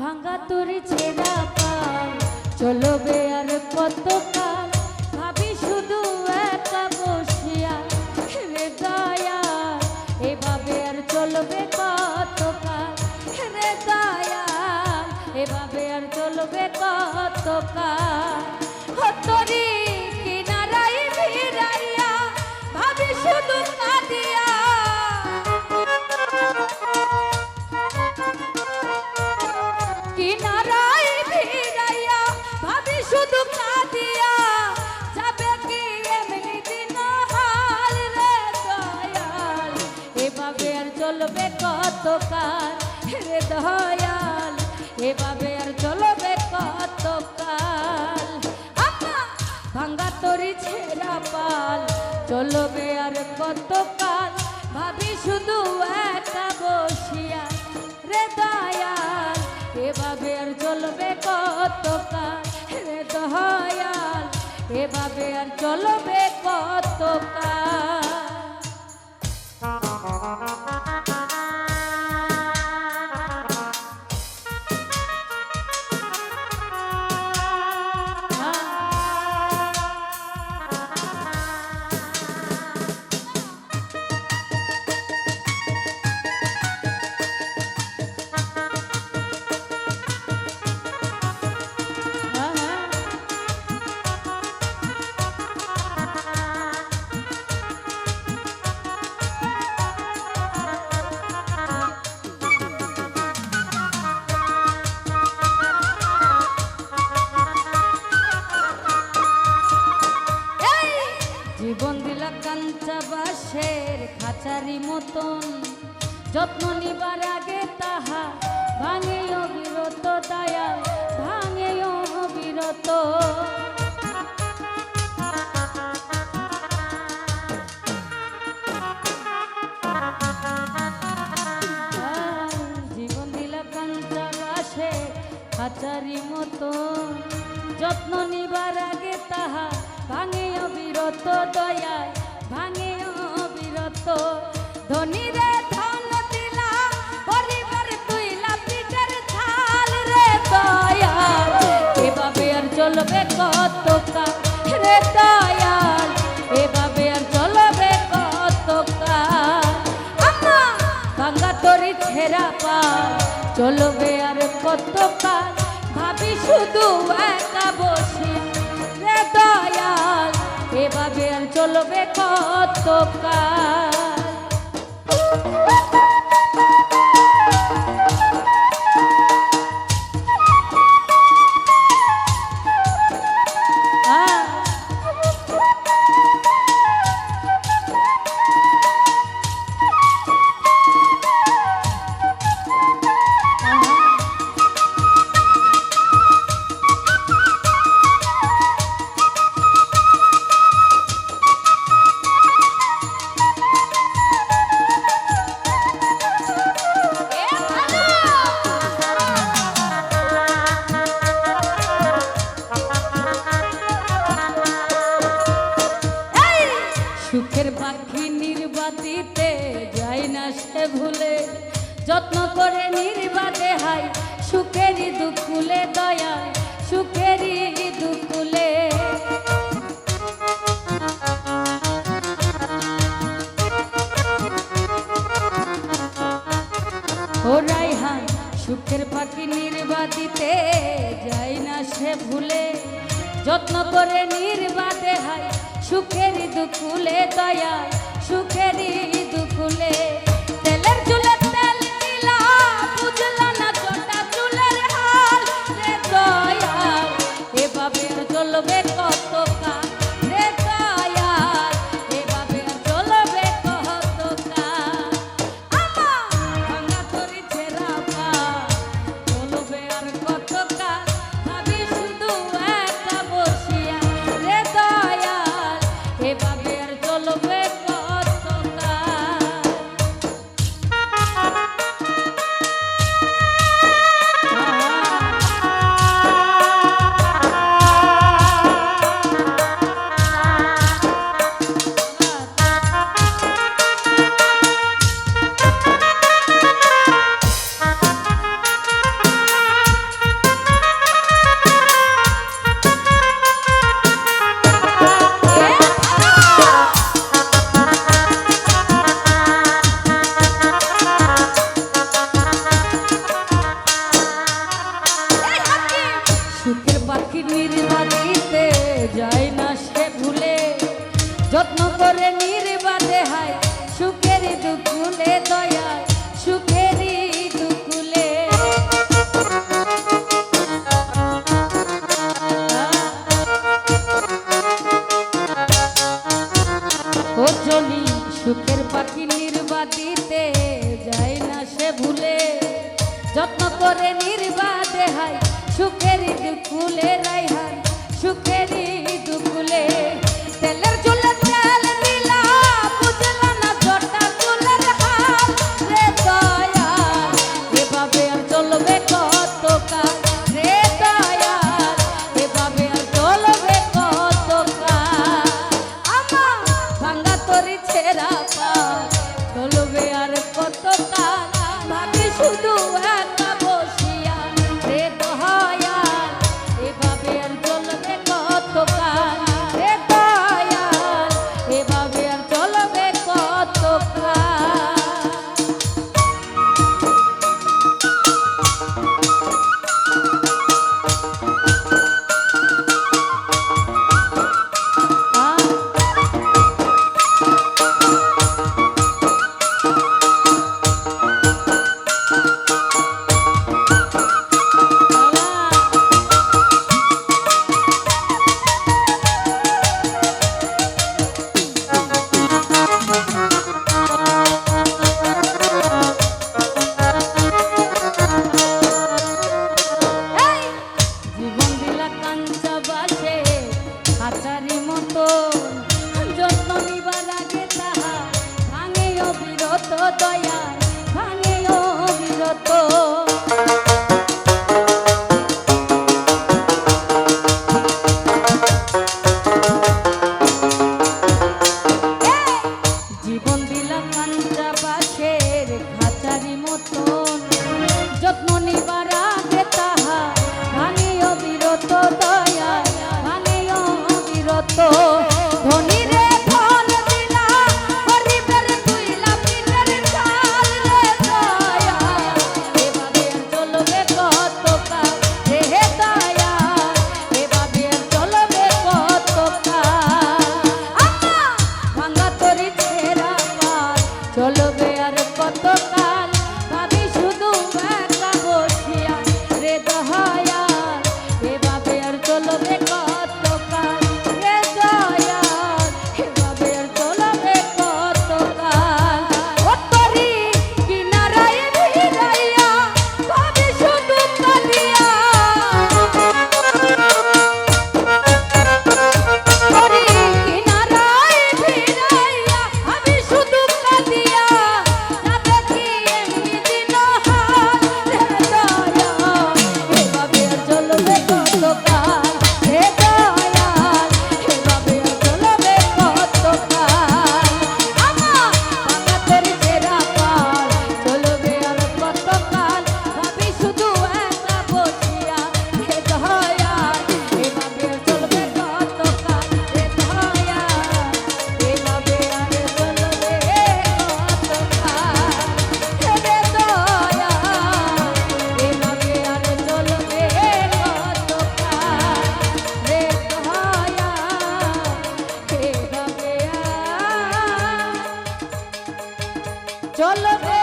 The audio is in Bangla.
ভাঙা তরি ছেঁড়া পাল চলবে আর কতকাল, ভাবি শুধু একা বসিয়া রে দয়াল, এভাবে আর চলবে কতকাল রে দয়াল, এভাবে আর চলবে কতকাল। তরি কিনারায় ভিড়াইয়া ভাবি শুধু কাঁদিয়া, কিনারায় ভিড়াইয়া ভাবি শুধু কাঁদিয়া, যাবে কি এমনি দিন হাল রে দয়াল, এভাবে আর চলবে কতকাল রে দয়াল, এভাবে আর চলবে কতকাল। ভাঙা তরি ছেঁড়া পাল চলবে আর কতকাল, ভাবি শুধু একা বসিয়া রে দয়াল, এভাবে আর চলবে কতকাল রে দয়াল, এভাবে আর চলবে কতকাল। জীবন দিলা কাঞ্চা বাঁশের খাঁচারি মতন, যত্ন নিবার আগে তাহা ভাঙে অবিরত দয়াল, ভাঙে অবিরত। জীবন দিলা কাঞ্চা বাঁশের খাঁচারি মতন, যত্ন নিবার আগে তাহা ভাঙে অবিরত দয়ায়, ভাঙে অবিরত। ধনী রে ধন দিলা পরিবার তুইলা পিঠের ছাল রে দয়াল, এভাবে আর চলবে কতকাল রে দয়াল, এভাবে আর চলবে কতকাল। আম্মা ভাঙা তরি ছেঁড়া পাল চলবে আর কতকাল, ভাবি শুধু একা বসি রে দয়াল, এভাবে আর চলবে কতকাল। সুখের পাখি নির্বাতিতে যায় না সে ভুলে, যত্ন করে নির্বাতে হাই সুখেরই দুকুলে দয়ায়, সুখেরই দুকুলে। ও রাইহান সুখের পাখি নির্বাতিতে যায় না সে ভুলে, যত্ন করে নির্বাতে হাই সুখেরই দুকুলে দয়ায়, সুখেরই দুকুলে। তেলের চুলে তেল দিলা বুঝলা না চটা চুলের হাল রে দয়াল, এভাবে আর চলবে কতকাল রে দয়াল, এভাবে আর চলবে কতকাল। আমার ভাঙা তরি ছেঁড়া পাল চলবে আর কতকাল, ভাবি শুধু একা বসিয়া রে দয়াল, এভাবে আর চলবে কতকাল। সুখের দুকুলে দয়াল সুখেরই দুকুলে ও জনি সুখের পাখি নির্বাদিতে যায় না সে ভুলে যত্ন করে নির্বাদে হাই সুখেরই দুকুলে রাইহান সুখেরই দুকুলে তেলের চুলে তেল দিলা বুঝলা না জটা চুলের হাত রে দয়াল এভাবে আর চলবে কত কাল রে দয়াল এভাবে আর চলবে কত কাল আমার ভাঙ্গা তরি ছেঁড়া পা চলবে আর কত কাল ভাবি শুধু একা বসিয়া রে দয়াল এভাবে আর চলবে কত কাল রে দয়াল এভাবে আর চলবে কত কাল জীবন দিলা কাঞ্চা বাসে হাজারি মতো যত্ন নিবার আগে তাহা ভাঙে অবিরত দয়া ভাঙে অবিরত জীবন দিলা কাঞ্চা বাসের খাঁচারি মতন যত্ন নিবার আগে তাহা ভাঙে অবিরত দয়া ভাঙে অবিরত ধনী রে ধন দিলা গরিবের তুইলা পিঠের চাল রে দয়া এভাবে আর চলবে কত কাল রে দয়া এভাবে আর চলবে কত কাল আমা ভাঙা তরি ছেঁড়া পাল চলবে আর কত কাল ভাবি শুধু একা বসিয়া রে দয়াল এভাবে আর চলবে কত কাল রে দয়াল এভাবে আর চলবে কত কাল ও তরি কিনারায় ভিড়াইয়া ভাবি শুধু কাঁদিয়া তরি কিনারায় ভিড়াইয়া ভাবি শুধু কাঁদিয়া যাবে কি এমনি দিন হাল রে দয়াল এভাবে আর চলবে কত কাল রে দয়াল এভাবে আর চলবে কত কাল আমার ভাঙা তরি ছেঁড়া পাল চলবে আর কত কাল ভাবি শুধু একা বসিয়া রে দয়াল এভাবে আর চলবে কত কাল রে দয়াল এভাবে আর চলবে কত কাল রে দয়াল এভাবে আর চলবে কত কাল রে দয়াল এভাবে আর চলবে